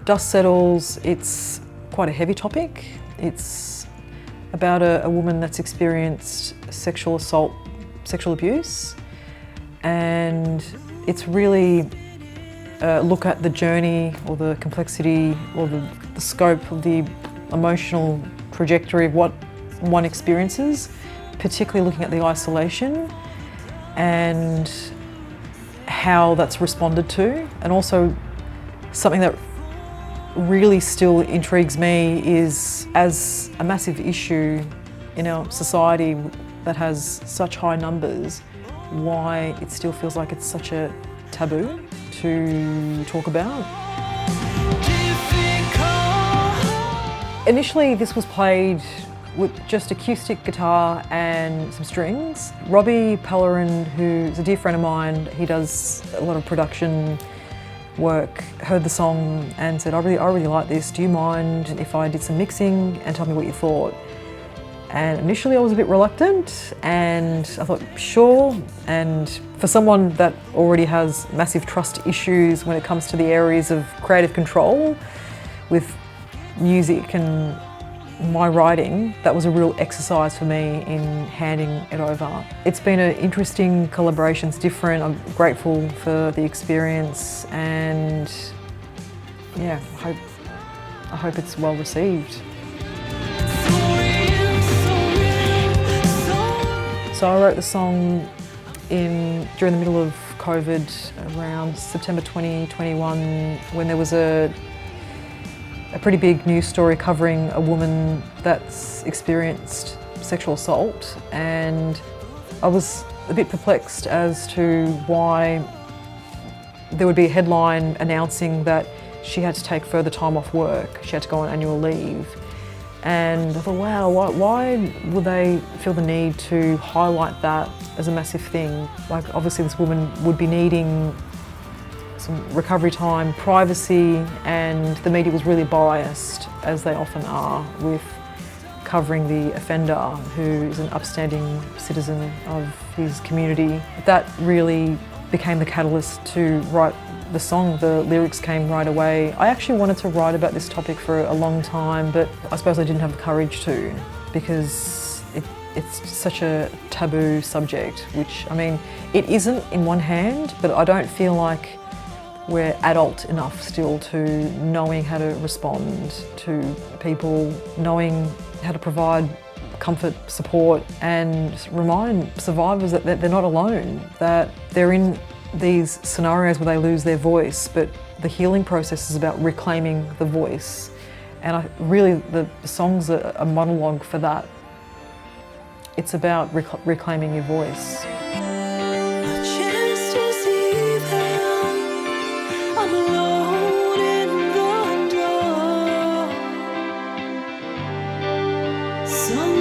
dust settles, it's quite a heavy topic. It's about a woman that's experienced sexual assault, sexual abuse, and it's really a look at the journey or the complexity or the scope of the emotional trajectory of what one experiences, particularly looking at the isolation and how that's responded to. And also something that really still intrigues me is, as a massive issue in our society that has such high numbers, why it still feels like it's such a taboo to talk about. Initially this was played with just acoustic guitar and some strings. Robbie Pellerin, who's a dear friend of mine, he does a lot of production work, heard the song and said, I really like this, do you mind if I did some mixing and tell me what you thought? And initially I was a bit reluctant, and I thought, sure. And for someone that already has massive trust issues when it comes to the areas of creative control with music and my writing, that was a real exercise for me in handing it over. It's been an interesting collaboration, it's different. I'm grateful for the experience, and yeah, I hope it's well received. So I wrote the song during the middle of COVID, around September 2021, when there was a pretty big news story covering a woman that's experienced sexual assault, and I was a bit perplexed as to why there would be a headline announcing that she had to take further time off work, she had to go on annual leave. And I thought, wow, why would they feel the need to highlight that as a massive thing? Like, obviously this woman would be needing some recovery time, privacy, and the media was really biased, as they often are, with covering the offender, who is an upstanding citizen of his community. That really became the catalyst to write the song. The lyrics came right away. I actually wanted to write about this topic for a long time, but I suppose I didn't have the courage to, because it's such a taboo subject, which, I mean, it isn't in one hand, but I don't feel like we're adult enough still to knowing how to respond to people, knowing how to provide comfort, support, and remind survivors that they're not alone, that they're in these scenarios where they lose their voice, but the healing process is about reclaiming the voice. And really, the song's a monologue for that. It's about reclaiming your voice. Some